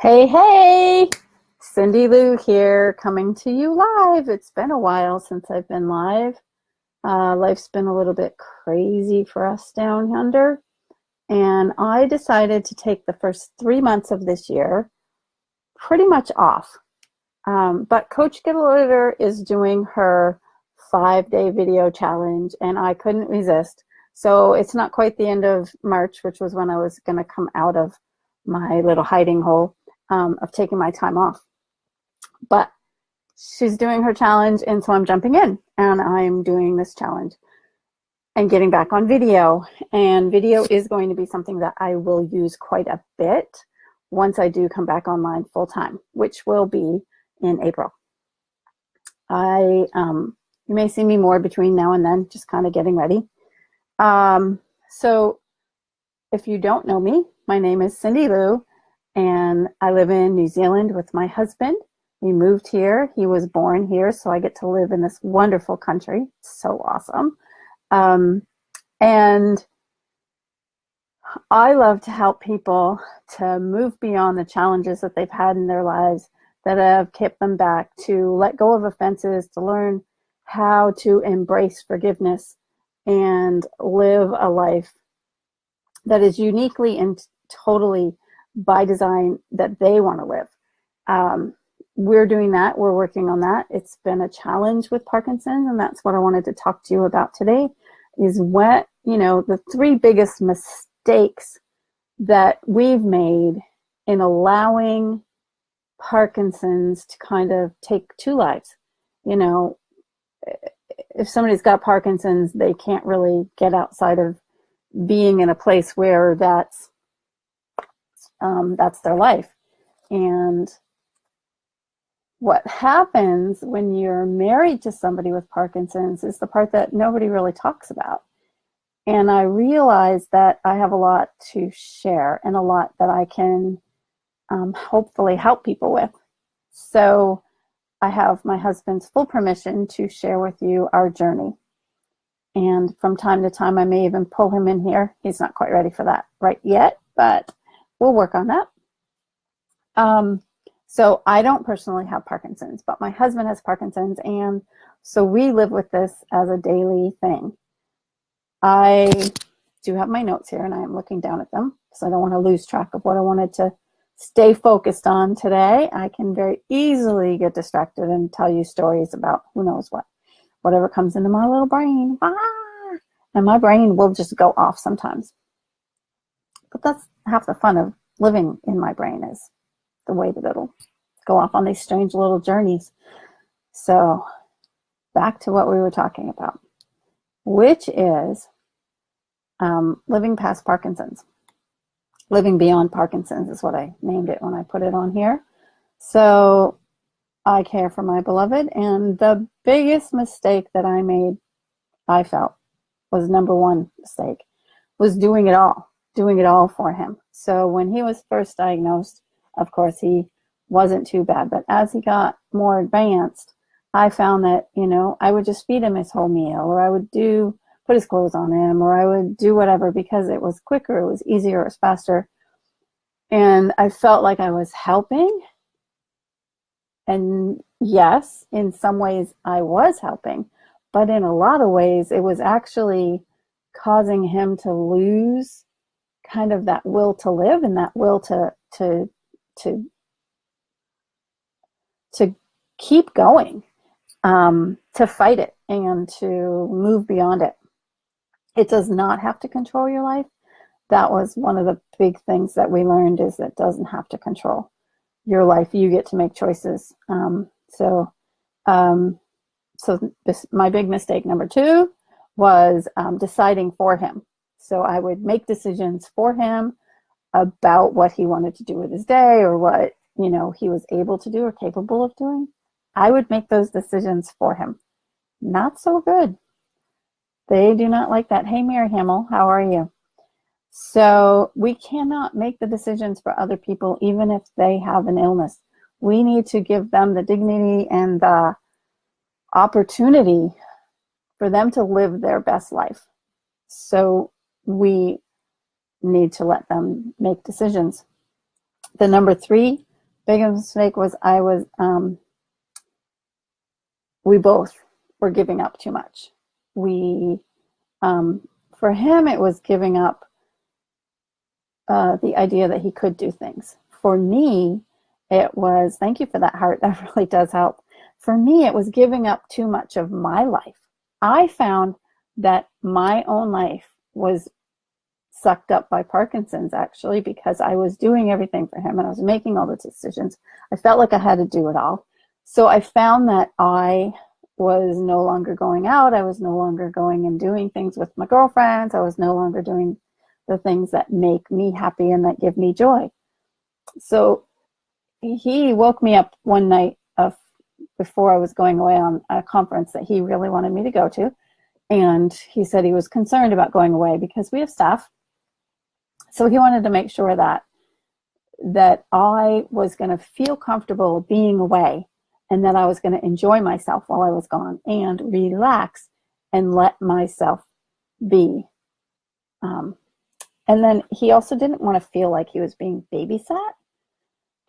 Hey, hey, Cyndilu here, coming to you live. It's been a while since I've been live. Life's been a little bit crazy for us down under, and I decided to take the first 3 months of this year pretty much off. But Coach Glitter is doing her 5-day video challenge, and I couldn't resist. So it's not quite the end of March, which was when I was going to come out of my little hiding hole of taking my time off. But she's doing her challenge, and so I'm jumping in, and I'm doing this challenge and getting back on video. And video is going to be something that I will use quite a bit once I do come back online full time, which will be in April. You may see me more between now and then, just kind of getting ready. So if you don't know me, my name is Cyndilu, and I live in New Zealand with my husband. We moved here. He was born here, so I get to live in this wonderful country. It's so awesome. And I love to help people to move beyond the challenges that they've had in their lives that have kept them back, to let go of offenses, to learn how to embrace forgiveness and live a life that is uniquely and totally by design that they want to live. We're doing that. We're working on that. It's been a challenge with Parkinson's, and that's what I wanted to talk to you about today, is what, the 3 biggest mistakes that we've made in allowing Parkinson's to kind of take 2 lives. If somebody's got Parkinson's, they can't really get outside of being in a place where that's their life. And what happens when you're married to somebody with Parkinson's is the part that nobody really talks about. And I realize that I have a lot to share and a lot that I can hopefully help people with. So I have my husband's full permission to share with you our journey. And from time to time, I may even pull him in here. He's not quite ready for that right yet, but we'll work on that. So I don't personally have Parkinson's, but my husband has Parkinson's, and so we live with this as a daily thing. I do have my notes here, and I am looking down at them because I don't want to lose track of what I wanted to stay focused on today. I can very easily get distracted and tell you stories about who knows what, whatever comes into my little brain. And my brain will just go off sometimes. But that's half the fun of living in my brain, is the way that it'll go off on these strange little journeys. So back to what we were talking about, which is living past Parkinson's. Living Beyond Parkinsons is what I named it when I put it on here. So I care for my beloved, and the biggest mistake that I made, I felt, was number 1 mistake, was doing it all for him. So when he was first diagnosed, of course, he wasn't too bad. But as he got more advanced, I found that, I would just feed him his whole meal, or I would put his clothes on him, or I would do whatever because it was quicker, it was easier, it was faster. And I felt like I was helping. And yes, in some ways I was helping, but in a lot of ways it was actually causing him to lose kind of that will to live and that will to keep going, to fight it and to move beyond it. It does not have to control your life. That was one of the big things that we learned, is that it doesn't have to control your life. You get to make choices. So my big mistake number 2 was deciding for him. So I would make decisions for him about what he wanted to do with his day, or what, he was able to do or capable of doing. I would make those decisions for him. Not so good. They do not like that. Hey, Mary Hamill, how are you? So we cannot make the decisions for other people, even if they have an illness. We need to give them the dignity and the opportunity for them to live their best life. So we need to let them make decisions. The number 3 biggest mistake was we both were giving up too much. For him, it was giving up the idea that he could do things. For me, it was, thank you for that heart, that really does help. For me, it was giving up too much of my life. I found that my own life was sucked up by Parkinson's, actually, because I was doing everything for him and I was making all the decisions. I felt like I had to do it all. So I found that I was no longer going out. I was no longer going and doing things with my girlfriends. I was no longer doing the things that make me happy and that give me joy. So he woke me up one night before I was going away on a conference that he really wanted me to go to. And he said he was concerned about going away because we have staff. So he wanted to make sure that I was going to feel comfortable being away and that I was going to enjoy myself while I was gone and relax and let myself be. And then he also didn't want to feel like he was being babysat.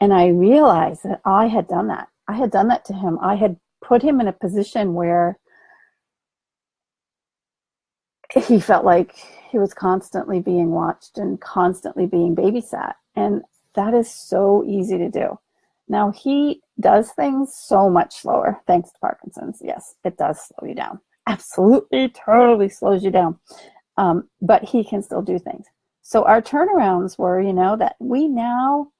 And I realized that I had done that. I had done that to him. I had put him in a position where he felt like he was constantly being watched and constantly being babysat. And that is so easy to do. Now, he does things so much slower, thanks to Parkinson's. Yes, it does slow you down. Absolutely, totally slows you down. But he can still do things. So our turnarounds were, that we now,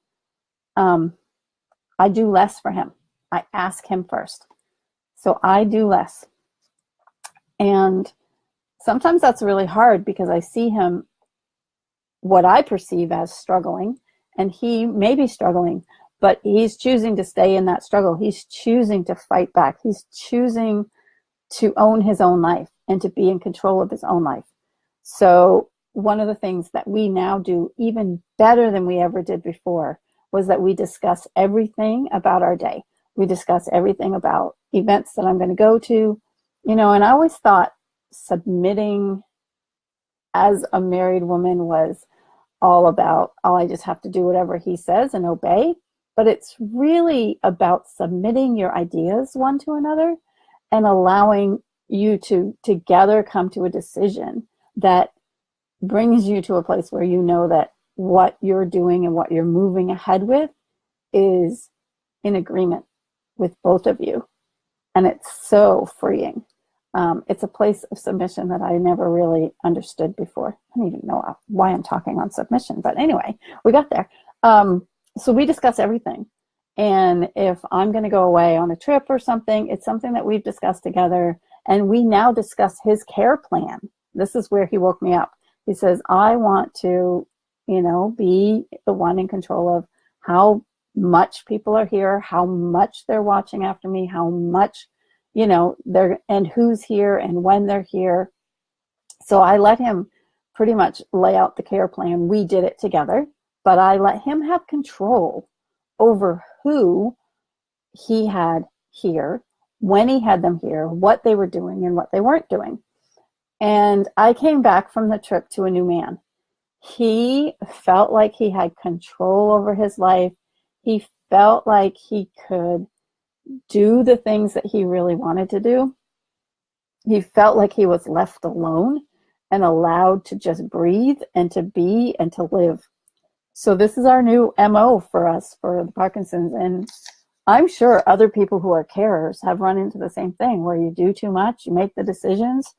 I do less for him. I ask him first. So I do less. And sometimes that's really hard because I see him, what I perceive as struggling, and he may be struggling, but he's choosing to stay in that struggle. He's choosing to fight back. He's choosing to own his own life and to be in control of his own life. So one of the things that we now do even better than we ever did before was that we discuss everything about our day. We discuss everything about events that I'm going to go to, and I always thought submitting as a married woman was all about, I just have to do whatever he says and obey. But it's really about submitting your ideas one to another and allowing you to together come to a decision that brings you to a place where you know that what you're doing and what you're moving ahead with is in agreement with both of you. And it's so freeing. It's a place of submission that I never really understood before. I don't even know why I'm talking on submission, but anyway, we got there. So we discuss everything. And if I'm going to go away on a trip or something, it's something that we've discussed together. And we now discuss his care plan. This is where he woke me up. He says, I want to, be the one in control of how much people are here, how much they're watching after me, how much, they're, and who's here and when they're here. So I let him pretty much lay out the care plan. We did it together, but I let him have control over who he had here, when he had them here, what they were doing and what they weren't doing. And I came back from the trip to a new man. He felt like he had control over his life. He felt like he could do the things that he really wanted to do. He felt like he was left alone and allowed to just breathe and to be and to live. So this is our new MO for us, for the Parkinsons. And I'm sure other people who are carers have run into the same thing where you do too much, you make the decisions,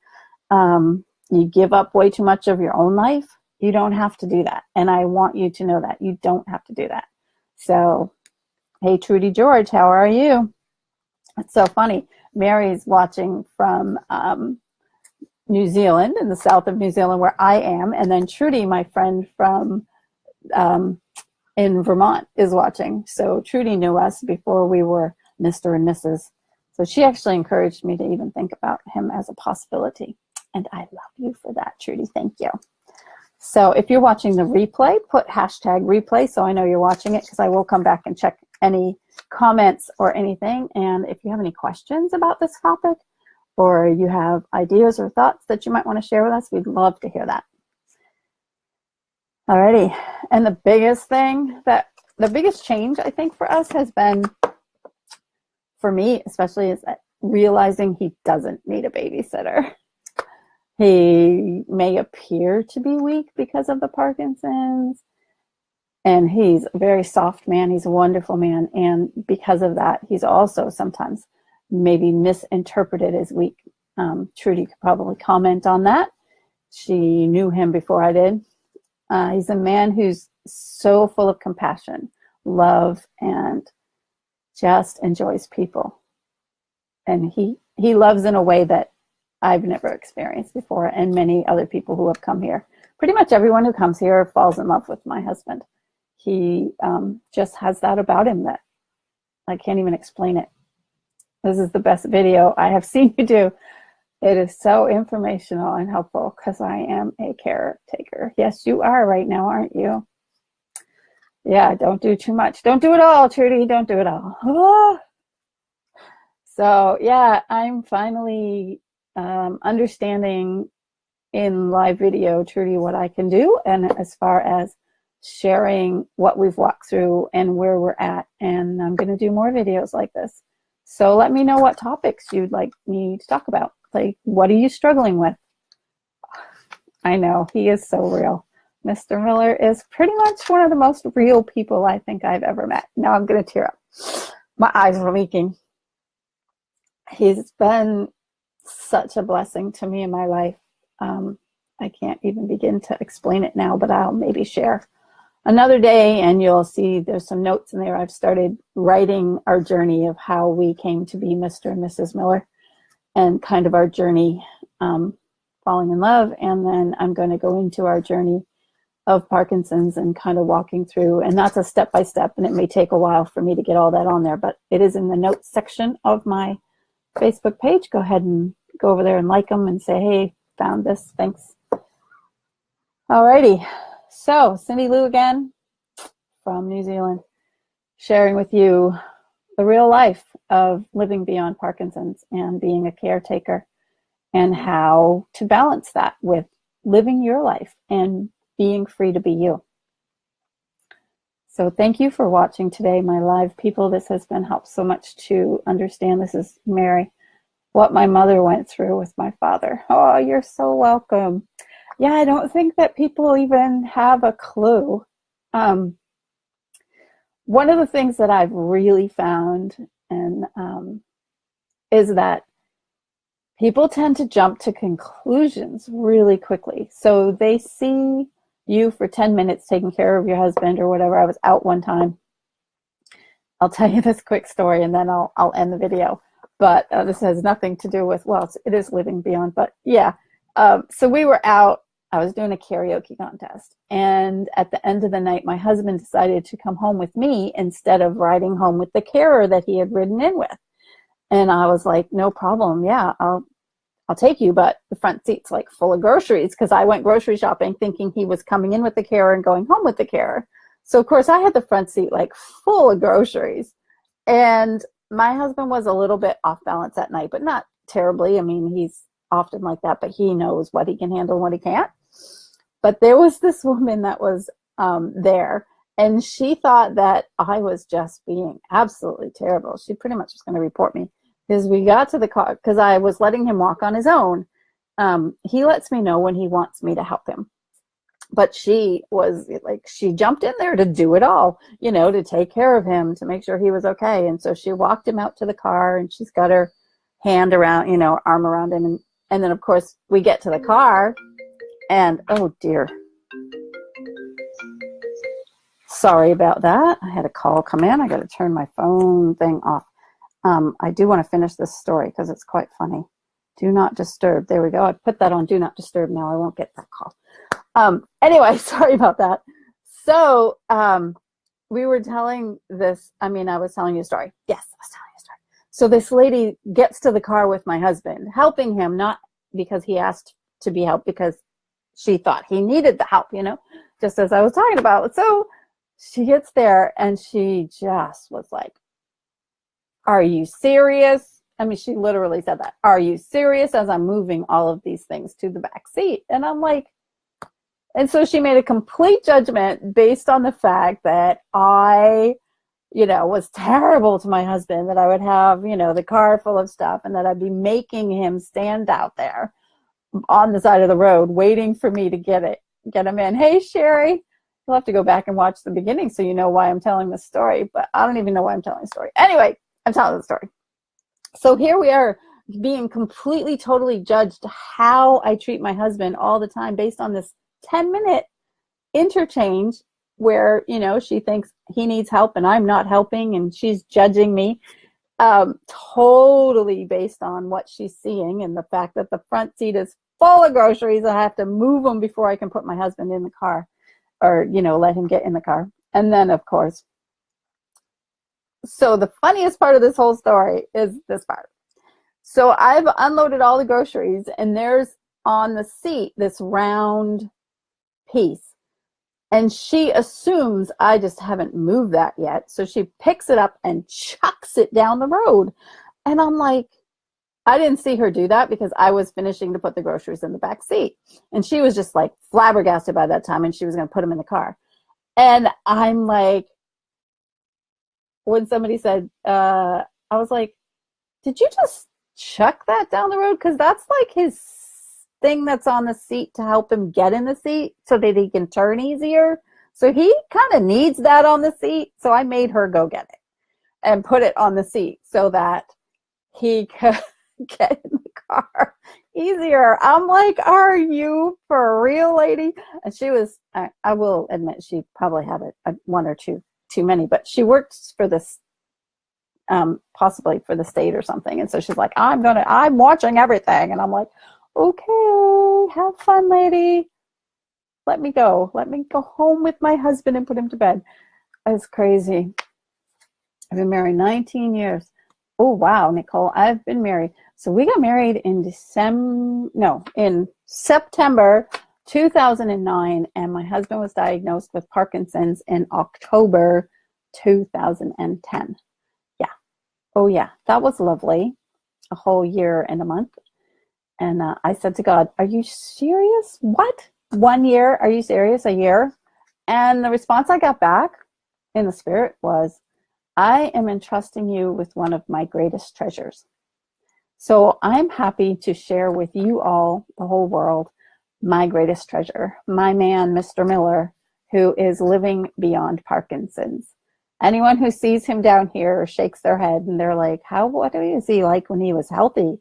you give up way too much of your own life. You don't have to do that. And I want you to know that you don't have to do that. So, hey, Trudy George, how are you? It's so funny. Mary's watching from New Zealand, in the south of New Zealand where I am. And then Trudy, my friend from in Vermont, is watching. So Trudy knew us before we were Mr. and Mrs. So she actually encouraged me to even think about him as a possibility. And I love you for that, Trudy. Thank you. So if you're watching the replay, put hashtag replay so I know you're watching it, because I will come back and check any comments or anything. And if you have any questions about this topic, or you have ideas or thoughts that you might want to share with us, we'd love to hear that. Alrighty. And the biggest thing that the biggest change, I think, for us has been, for me especially, is that realizing he doesn't need a babysitter. He may appear to be weak because of the Parkinson's, and he's a very soft man. He's a wonderful man. And because of that, he's also sometimes maybe misinterpreted as weak. Trudy could probably comment on that. She knew him before I did. He's a man who's so full of compassion, love, and just enjoys people. And he loves in a way that I've never experienced before, and many other people who have come here. Pretty much everyone who comes here falls in love with my husband. He just has that about him that I can't even explain it. This is the best video I have seen you do. It is so informational and helpful because I am a caretaker. Yes, you are right now, aren't you? Yeah, don't do too much. Don't do it all, Trudy. Don't do it all. Oh. So yeah, I'm finally understanding in live video, Trudy, what I can do, and as far as sharing what we've walked through and where we're at. And I'm going to do more videos like this. So let me know what topics you'd like me to talk about. Like, what are you struggling with? I know, he is so real. Mr. Miller is pretty much one of the most real people I think I've ever met. Now I'm going to tear up. My eyes are leaking. He's been such a blessing to me in my life. I can't even begin to explain it now, but I'll maybe share another day, and you'll see there's some notes in there. I've started writing our journey of how we came to be Mr. and Mrs. Miller, and kind of our journey falling in love. And then I'm going to go into our journey of Parkinson's and kind of walking through, and that's a step-by-step, and it may take a while for me to get all that on there, but it is in the notes section of my Facebook page. Go ahead and go over there and like them and say, hey, found this, thanks. Alrighty, so Cyndilu again from New Zealand, sharing with you the real life of living beyond Parkinson's and being a caretaker, and how to balance that with living your life and being free to be you. So thank you for watching today, my live people. This has been helped so much to understand. This is Mary, what my mother went through with my father. Oh, you're so welcome. Yeah, I don't think that people even have a clue. One of the things that I've really found and is that people tend to jump to conclusions really quickly. So they see you for 10 minutes taking care of your husband or whatever. I was out one time. I'll tell you this quick story and then I'll end the video. But this has nothing to do with, well, it is living beyond, but yeah. So we were out. I was doing a karaoke contest. And at the end of the night, my husband decided to come home with me instead of riding home with the carer that he had ridden in with. And I was like, no problem. Yeah, I'll take you, but the front seat's like full of groceries, because I went grocery shopping thinking he was coming in with the carer and going home with the carer. So of course I had the front seat like full of groceries. And my husband was a little bit off balance that night, but not terribly. I mean, he's often like that, but he knows what he can handle and what he can't. But there was this woman that was there, and she thought that I was just being absolutely terrible. She pretty much was going to report me. Because we got to the car, because I was letting him walk on his own. He lets me know when he wants me to help him. But she was like, she jumped in there to do it all, you know, to take care of him, to make sure he was okay. And so she walked him out to the car, and she's got her hand around, you know, arm around him. And then, of course, we get to the car, and oh, dear. Sorry about that. I had a call come in. I got to turn my phone thing off. I do want to finish this story because it's quite funny. Do not disturb. There we go. I put that on do not disturb now. I won't get that call. Anyway, sorry about that. So we were telling this, I was telling you a story. Yes, I was telling you a story. So this lady gets to the car with my husband, helping him, not because he asked to be helped, because she thought he needed the help, you know, just as I was talking about. So she gets there, and she just was like, are you serious? I mean, she literally said that. Are you serious? As I'm moving all of these things to the back seat. And I'm like, And so she made a complete judgment based on the fact that I, was terrible to my husband, that I would have, the car full of stuff, and that I'd be making him stand out there on the side of the road waiting for me to get him in. Hey, Sherry, you'll have to go back and watch the beginning so you know why I'm telling this story, but I don't even know why I'm telling the story. Anyway, I'm telling the story. So here we are being completely, totally judged how I treat my husband all the time based on this 10-minute interchange where, she thinks he needs help and I'm not helping and she's judging me. Totally based on what she's seeing and the fact that the front seat is full of groceries. I have to move them before I can put my husband in the car or, let him get in the car. And then, of course, so the funniest part of this whole story is this part. So I've unloaded all the groceries and there's on the seat this round piece. And she assumes I just haven't moved that yet. So she picks it up and chucks it down the road. And I'm like, I didn't see her do that because I was finishing to put the groceries in the back seat. And she was just like flabbergasted by that time and she was going to put them in the car. And I'm like, when somebody said, I was like, did you just chuck that down the road? Because that's like his thing that's on the seat to help him get in the seat so that he can turn easier. So he kind of needs that on the seat. So I made her go get it and put it on the seat so that he could get in the car easier. I'm like, are you for real, lady? And she was, I will admit, she probably had one or two too many, but she works for this, possibly for the state or something. And so she's like, I'm watching everything. And I'm like, okay, have fun, lady. Let me go home with my husband and put him to bed. It's crazy. I've been married 19 years. Oh, wow, Nicole, I've been married. So we got married in September 2009, and my husband was diagnosed with Parkinson's in October 2010. Yeah. Oh, yeah, that was lovely. A whole year and a month. And I said to God, are you serious? What? 1 year? Are you serious? A year? And the response I got back in the spirit was, I am entrusting you with one of my greatest treasures. So I'm happy to share with you all, the whole world, my greatest treasure, my man, Mr. Miller, who is living beyond Parkinson's. Anyone who sees him down here shakes their head and they're like, what is he like when he was healthy?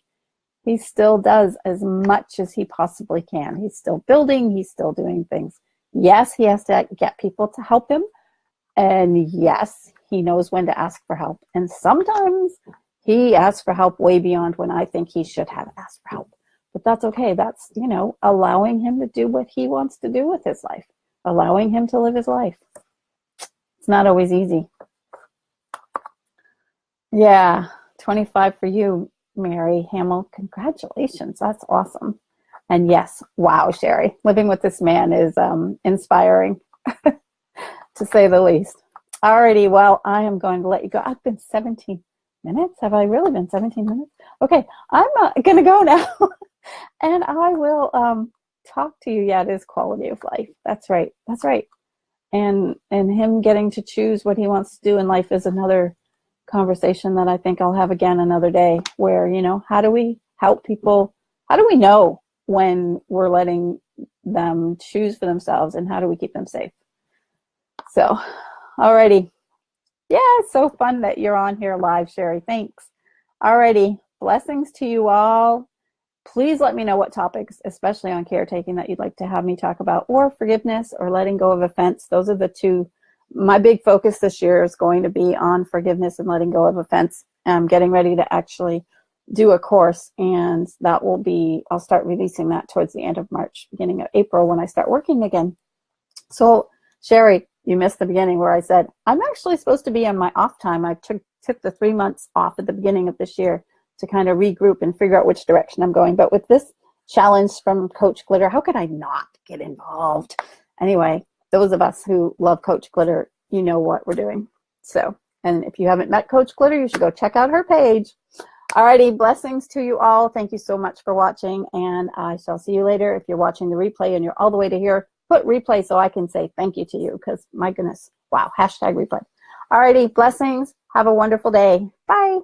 He still does as much as he possibly can. He's still building. He's still doing things. Yes, he has to get people to help him. And yes, he knows when to ask for help. And sometimes he asks for help way beyond when I think he should have asked for help. But that's okay. That's, allowing him to do what he wants to do with his life. Allowing him to live his life. It's not always easy. Yeah, 25 for you, Mary Hamill. Congratulations. That's awesome. And yes, wow, Sherry, living with this man is inspiring, to say the least. Alrighty, well, I am going to let you go. I've been 17 minutes. Have I really been 17 minutes? Okay, I'm going to go now. And I will talk to you. Yeah, it is quality of life. That's right. That's right. And him getting to choose what he wants to do in life is another conversation that I think I'll have again another day, where, how do we help people? How do we know when we're letting them choose for themselves, and how do we keep them safe? So, alrighty. Yeah, it's so fun that you're on here live, Sherry. Thanks. Alrighty. Blessings to you all. Please let me know what topics, especially on caretaking, that you'd like to have me talk about, or forgiveness or letting go of offense. Those are the two. My big focus this year is going to be on forgiveness and letting go of offense. I'm getting ready to actually do a course, and that will be, I'll start releasing that towards the end of March, beginning of April, when I start working again. So, Sherry, you missed the beginning where I said, I'm actually supposed to be on my off time. I took the 3 months off at the beginning of this year to kind of regroup and figure out which direction I'm going. But with this challenge from Coach Glitter, how could I not get involved? Anyway, those of us who love Coach Glitter, you know what we're doing. So, and if you haven't met Coach Glitter, you should go check out her page. Alrighty, blessings to you all. Thank you so much for watching, and I shall see you later. If you're watching the replay and you're all the way to here, put replay so I can say thank you to you, because my goodness, wow, hashtag replay. Alrighty, blessings. Have a wonderful day. Bye.